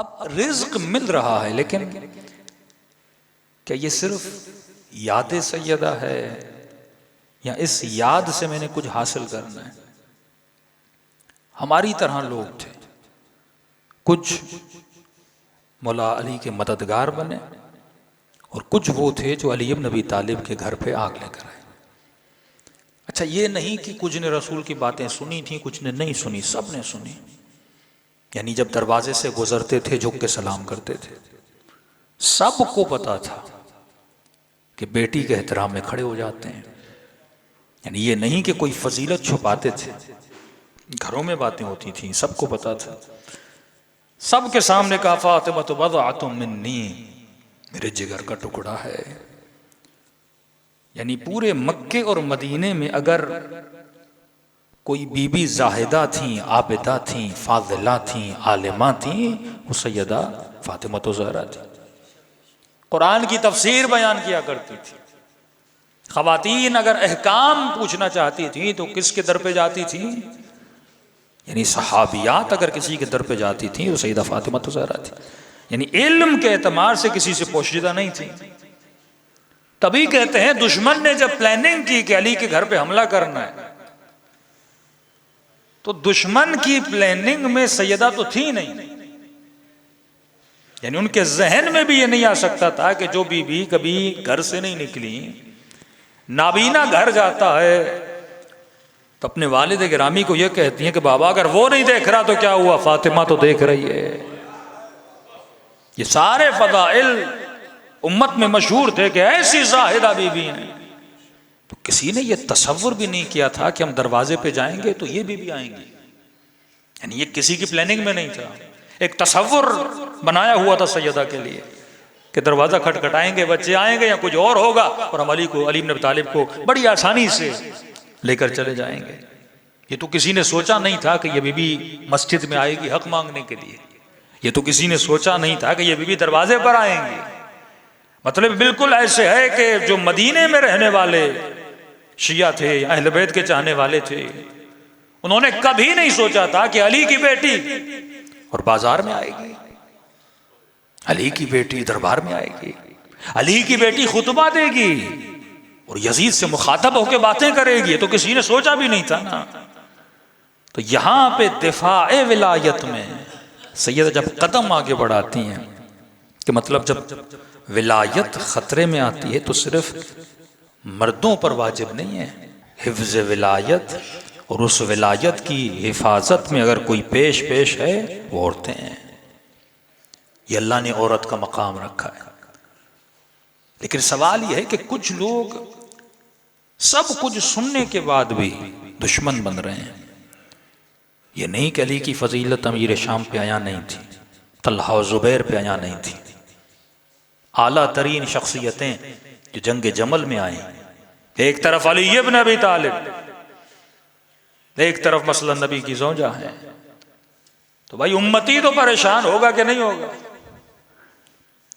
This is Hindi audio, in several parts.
अब रिज्क मिल रहा है, लेकिन क्या ये सिर्फ याद सैयदा है या इस याद से मैंने कुछ हासिल करना है? हमारी तरह लोग थे, कुछ मौला अली के मददगार बने और कुछ वो थे जो अली इब्न अबी तालिब के घर पे आग लेकर आए। अच्छा, ये नहीं कि कुछ ने रसूल की बातें सुनी थी, कुछ ने नहीं सुनी, सब ने सुनी। यानी जब दरवाजे से गुजरते थे झुक के सलाम करते थे, सबको पता था कि बेटी के एहतराम में खड़े हो जाते हैं। यानी ये नहीं कि कोई फजीलत छुपाते थे, घरों में बातें होती थी, सबको पता था। सबके सामने कहा फातिमा तो बज़अतुम मिन्नी, मेरे जिगर का टुकड़ा है। यानी पूरे मक्के और मदीने में अगर कोई बीबी जाहिदा थी, आबिदा थी, फाजिला थी, आलिमा थी, वो सैयदा फातिमा तो ज़हरा थी। कुरान की तफसीर बयान किया करती थी। खवातीन अगर अहकाम पूछना चाहती थी तो किसके दर पे जाती थी? यानी सहाबियात अगर किसी के दर पे जाती थी वो सैयदा फातिमा तो ज़हरा थी। यानी इल्म के एतमार से किसी से पोशीदा नहीं थी। तभी कहते हैं दुश्मन ने जब प्लानिंग की कि अली के घर पे हमला करना है, तो दुश्मन की प्लानिंग में सैयदा तो थी नहीं। यानी उनके जहन में भी ये नहीं आ सकता था कि जो बीबी कभी घर से नहीं निकली, नाबीना घर जाता है तो अपने वालिद गिरामी को यह कहती हैं कि बाबा अगर वो नहीं देख रहा तो क्या हुआ, फातिमा तो देख रही है। ये सारे फदाइल उम्मत में मशहूर थे कि ऐसी जाहिदा बीबी हैं। तो किसी ने यह तसव्वुर भी नहीं किया था कि हम दरवाजे पे जाएंगे तो ये बीबी आएंगी। यानी ये किसी की प्लानिंग में नहीं था, एक तसव्वुर बनाया हुआ था सैयदा के लिए कि दरवाजा खटखटाएंगे, बच्चे आएंगे या कुछ और होगा और हम अली इब्न अबी तालिब को बड़ी आसानी से लेकर चले जाएंगे। ये तो किसी ने सोचा नहीं था कि ये बीबी मस्जिद में आएगी हक मांगने के लिए। ये तो किसी ने सोचा नहीं था कि ये बीबी दरवाजे पर आएंगी। मतलब बिल्कुल ऐसे है कि जो मदीने में रहने वाले शिया थे, अहले बैत के चाहने वाले थे, उन्होंने कभी नहीं सोचा था कि अली की बेटी और बाजार में आएगी, अली की बेटी दरबार में आएगी, अली की बेटी खुतबा देगी और यजीद से मुखातब होकर बातें करेगी। तो किसी ने सोचा भी नहीं था ना। तो यहां पे दिफाए विलायत में सैयदा जब कदम आगे बढ़ाती हैं कि मतलब जब विलायत खतरे में आती है तो सिर्फ मर्दों पर वाजिब नहीं है, हिफ्ज विलायत और उस विलायत की हिफाजत में अगर कोई पेश है वो औरतें हैं। ये अल्लाह ने औरत का मकाम रखा है। लेकिन सवाल यह है कि कुछ लोग सब कुछ सुनने के बाद भी दुश्मन बन रहे हैं। ये नहीं कि अली की फजीलत अमीर शाम पे आया नहीं थी, तल्हा और जुबैर पे आया नहीं थी। आला तरीन शख्सियतें जो जंग जमल में आई, एक तरफ अली इब्न अबी तालिब, एक तरफ मसलन नबी की ज़ौजा है। तो भाई उम्मती तो परेशान होगा कि नहीं होगा?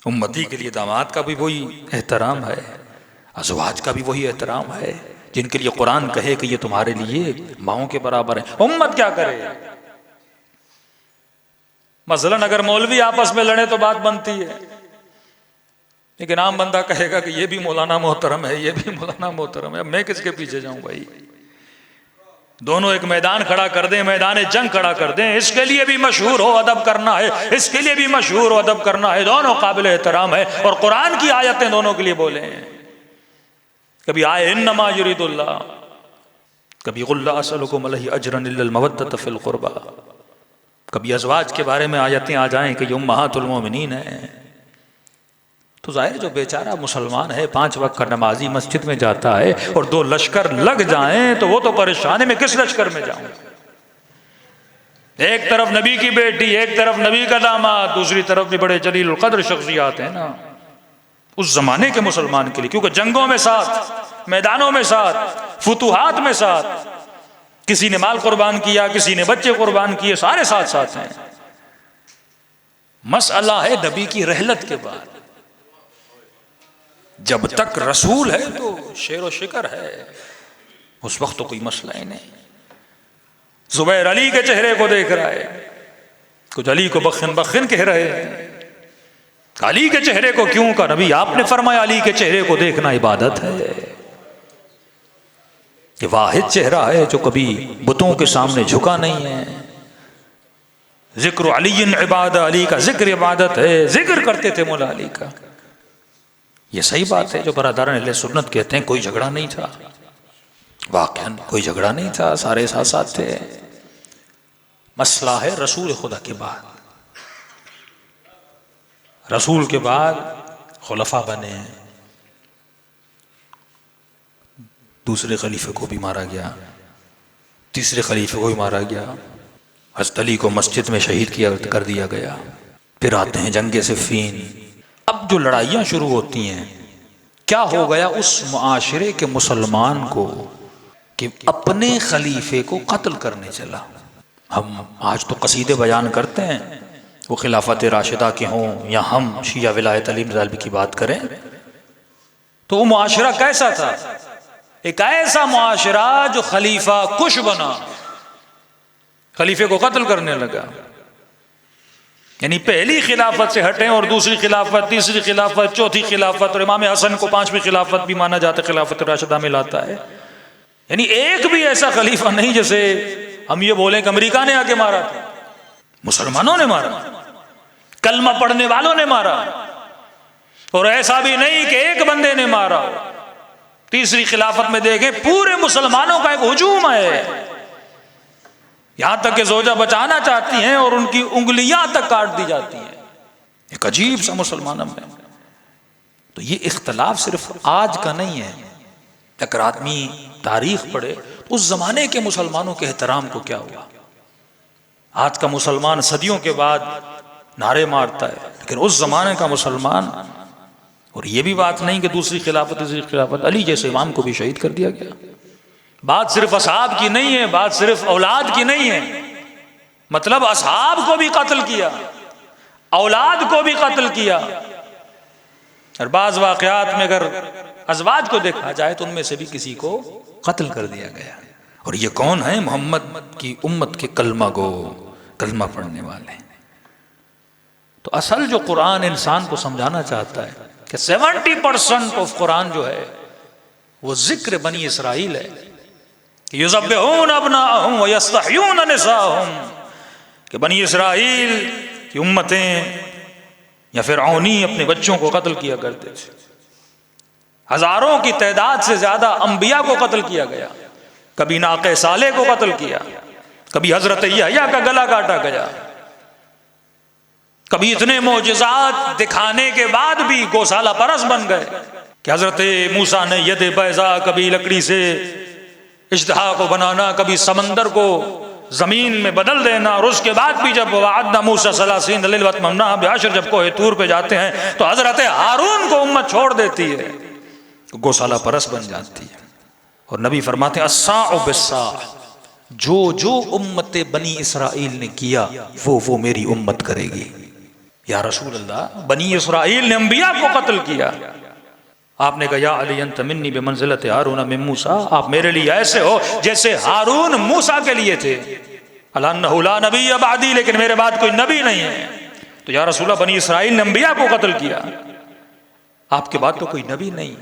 उम्मती के लिए दामाद का भी वही एहतराम है, अज़वाज का भी वही एहतराम है जिनके लिए कुरान कहे कि ये तुम्हारे लिए माओं के बराबर है। उम्मत क्या करे? मसलन अगर मौलवी आपस में लड़े तो बात बनती है, लेकिन आम बंदा कहेगा कि ये भी मौलाना मोहतरम है, ये भी मौलाना मोहतरम है, अब मैं किसके पीछे जाऊं भाई? दोनों एक मैदान खड़ा कर दें, मैदान जंग खड़ा कर दें, इसके लिए भी मशहूर हो अदब करना है, इसके लिए भी मशहूर हो अदब करना है, दोनों काबिल एहतराम है। और कुरान की आयतें दोनों के लिए बोले हैं। कभी आए इन्नमा युरिदुल्लाह, कभी कुल ला असअलुकुम अलैहि अजरन इल्लल मवद्दत फिल कुर्बा, कभी अज़वाज के बारे में आयतें आ जाएं कि ये उम्महातुल मोमिनीन है। तो जाहिर जो बेचारा मुसलमान है, 5 वक्त का नमाजी मस्जिद में जाता है और 2 लश्कर लग जाएं तो वो तो परेशानी में किस लश्कर में जाऊं? एक तरफ नबी की बेटी, एक तरफ नबी का दामाद, दूसरी तरफ भी बड़े जलील कद्र शख्सियात हैं ना उस जमाने के मुसलमान के लिए। क्योंकि जंगों में साथ, मैदानों में साथ, फुतुहात में साथ, किसी ने माल कुर्बान किया, किसी ने बच्चे कुर्बान किए, सारे साथ साथ हैं। मसला है नबी की रहलत के बाद, जब तक रसूल है तो शेर व शिकर है, उस वक्त तो कोई मसला ही नहीं। जुबैर अली के चेहरे को देख रहा है, कुछ अली को बखन बखन कह रहे हैं, अली के चेहरे को क्यों का? नबी आपने फरमाया अली के चेहरे को देखना इबादत है। ये वाहिद चेहरा है जो कभी बुतों के सामने झुका नहीं है। जिक्र अली इबादत, अली का जिक्र इबादत है। जिक्र करते थे मौला अली का। ये सही बात है जो बरादरान अहले सुन्नत कहते हैं, कोई झगड़ा नहीं था। वाकई कोई झगड़ा नहीं था, सारे साथ साथ थे। मसला है रसूल खुदा के बाद, रसूल के बाद खुलफा बने हैं। दूसरे खलीफे को भी मारा गया, तीसरे खलीफे को भी मारा गया, हज़रत अली को मस्जिद में शहीद किया कर दिया गया। फिर आते हैं जंगे सिफ़ीन। अब जो लड़ाइयाँ शुरू होती हैं, क्या हो गया उस मुआशरे के मुसलमान को कि अपने खलीफे को कत्ल करने चला। हम आज तो कसीदे बयान करते हैं, वो खिलाफत राशिदा के हों या हम शिया विलायत अली रज़ी की बात करें, तो वो मुआशरा कैसा था? एक ऐसा मुआशरा जो खलीफा कुश बना, खलीफे को कत्ल करने लगा। यानी पहली खिलाफत से हटें और दूसरी खिलाफत, तीसरी खिलाफत, चौथी खिलाफत, और इमाम हसन को पांचवी खिलाफत भी माना जाता है, खिलाफत राशिदा में लाता है। यानी एक भी ऐसा खलीफा नहीं जैसे हम ये बोलें कि अमेरिका ने आके मारा था, मुसलमानों ने मारा, कलमा पढ़ने वालों ने मारा। और ऐसा भी नहीं कि एक बंदे ने मारा। तीसरी खिलाफत में देखें पूरे मुसलमानों का एक हुजूम है, यहां तक कि जोजा बचाना चाहती हैं और उनकी उंगलियां तक काट दी जाती हैं। एक अजीब सा मुसलमानों में। तो ये इख्तलाफ सिर्फ आज का नहीं है। अगर आदमी तारीख पढ़े तो उस जमाने के मुसलमानों के एहतराम को क्या हुआ। आज का मुसलमान सदियों के बाद नारे मारता है, लेकिन उस जमाने का मुसलमान, और ये भी बात नहीं कि दूसरी खिलाफत तीसरी खिलाफत, अली जैसे इमाम को भी शहीद कर दिया गया। बात सिर्फ असहाब की नहीं है, बात सिर्फ औलाद की नहीं है। मतलब असहाब को भी कत्ल किया, औलाद को भी कत्ल किया। और बाज वाकयात में अगर अज़वाज को देखा जाए तो उनमें से भी किसी को कत्ल कर दिया गया। और ये कौन है? मोहम्मद की उम्मत के कलमा गो, कलमा पढ़ने वाले। तो असल जो कुरान इंसान को समझाना चाहता है कि 70% ऑफ कुरान जो है वो जिक्र बनी इसराइल है। युज़ब्बिहून अब्नाअहुम व यस्तहयून निसाअहुम, कि बनी इसराइल की उम्मतें या फिरऔनी अपने बच्चों को कत्ल किया करते थे। हजारों की तादाद से ज्यादा अंबिया को कत्ल किया गया। कभी नाक़े साले को कत्ल किया, कभी हजरत यहया का गला काटा गया, कभी इतने मोजज़ात दिखाने के बाद भी गौशाला परस बन गए कि हजरत मूसा ने यद बैजा, कभी लकड़ी से इज्तिहा को बनाना, कभी समंदर को जमीन में बदल देना। और उसके बाद भी जब वादना मूसा सलासीन लैलत ममना बेअशर जब कोहे तूर पे जाते हैं तो हजरत हारून को उम्मत छोड़ देती है, गौशाला परस बन जाती है। और नबी फरमाते हैं अस्साउ बिस्सा, जो जो उम्मत बनी इसराइल ने किया वो मेरी उम्मत करेगी। या रसूल अल्लाह, बनी इसराइल ने अंबिया को कत्ल किया। आपने कहा या अली अंत मिन्नी बिमंज़िलत हारून मिन मूसा, आप मेरे लिए ऐसे हो जैसे हारून मूसा के लिए थे। अल्लाहु ला नबी बादी, लेकिन मेरे बाद कोई नबी नहीं है। तो या रसूल बनी इसराइल ने अंबिया को कत्ल किया, आपके बाद तो कोई नबी नहीं।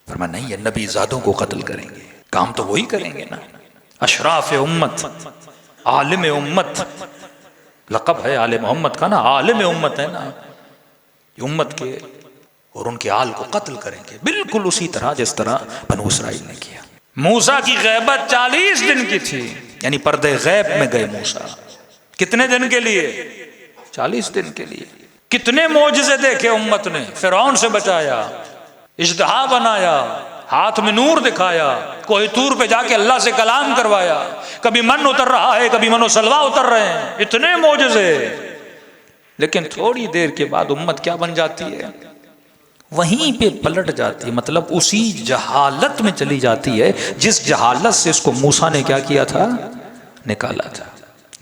फरमाया नहीं, ये नबी ज़ादों को कत्ल करेंगे, काम तो वही करेंगे ना। अशराफ उम्मत, आलिम उम्मत, लक़ब है आले मोहम्मद का ना, आलिम उम्मत है ना, उम्मत के और उनके आल को कत्ल करेंगे, बिल्कुल उसी तरह जिस तरह बनु इसराइल ने किया। मूसा की गैबत 40 दिन की थी, यानी पर्दे गैब में गए मूसा। कितने दिन के लिए? 40 दिन के लिए। कितने मौजज़े देखे उम्मत ने, फिरौन से बचाया, इज्तिहा बनाया, हाथ में नूर दिखाया, कोहे तूर पे जाके अल्लाह से कलाम करवाया, कभी मन उतर रहा है, कभी मनो सलवा उतर रहे हैं, इतने मौजज़े। लेकिन थोड़ी देर के बाद उम्मत क्या बन जाती है? वहीं पे पलट जाती है। मतलब उसी जहालत में चली जाती है जिस जहालत से इसको मूसा ने क्या किया था, निकाला था।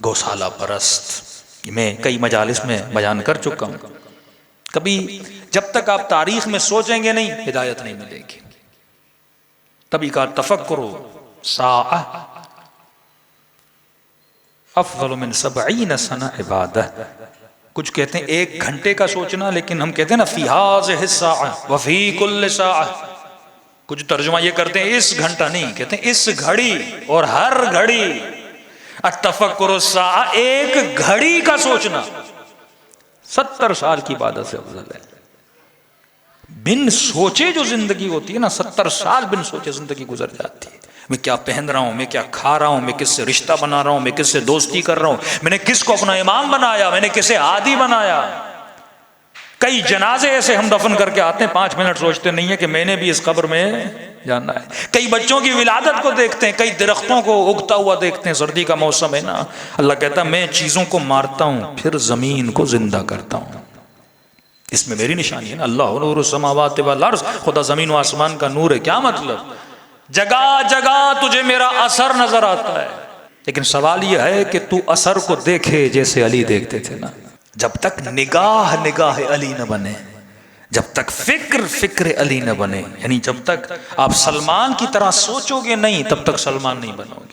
गौशाला परस्त, मैं कई मजालिस में बयान कर चुका हूं। कभी जब तक आप तारीख में सोचेंगे नहीं, हिदायत नहीं मिलेगी। तभी का तफक्कुर साआ, अफ़ज़लु मिन 70 सना इबादह। कुछ कहते हैं 1 घंटे का सोचना, लेकिन हम कहते हैं ना फी हाज़िहि स्साअह व फी कुल्लि साअह। कुछ तर्जुमा ये करते हैं इस घंटा नहीं, कहते हैं इस घड़ी और हर घड़ी। अत्तफ़क्कुरु स्साअह, 1 घड़ी का सोचना 70 साल की इबादत से अफजल है। बिन सोचे जो जिंदगी होती है ना, 70 साल बिन सोचे जिंदगी गुजर जाती है। मैं क्या पहन रहा हूं, मैं क्या खा रहा हूं, मैं किससे रिश्ता बना रहा हूं, मैं किससे दोस्ती कर रहा हूं, मैंने किसको अपना इमाम बनाया, मैंने किसे आदी बनाया। कई जनाजे ऐसे हम दफन करके आते हैं, 5 मिनट सोचते नहीं है कि मैंने भी इस कब्र में जाना है। कई बच्चों की विलादत को देखते हैं, कई दरख्तों को उगता हुआ देखते हैं। सर्दी का मौसम है ना, अल्लाह कहता है मैं चीजों को मारता हूं फिर जमीन को जिंदा करता हूं। इसमें मेरी निशानी है ना, अल्लाह नूरु समावाति वल अर्ज़, खुदा जमीन व आसमान का नूर है। क्या मतलब, जगह जगह तुझे मेरा असर नजर आता है। लेकिन सवाल यह है कि तू असर को देखे जैसे अली देखते थे ना। जब तक निगाह निगाह अली न बने, जब तक फिक्र फिक्र अली न बने, यानी जब तक आप सलमान की तरह सोचोगे नहीं, तब तक सलमान नहीं बनोगे।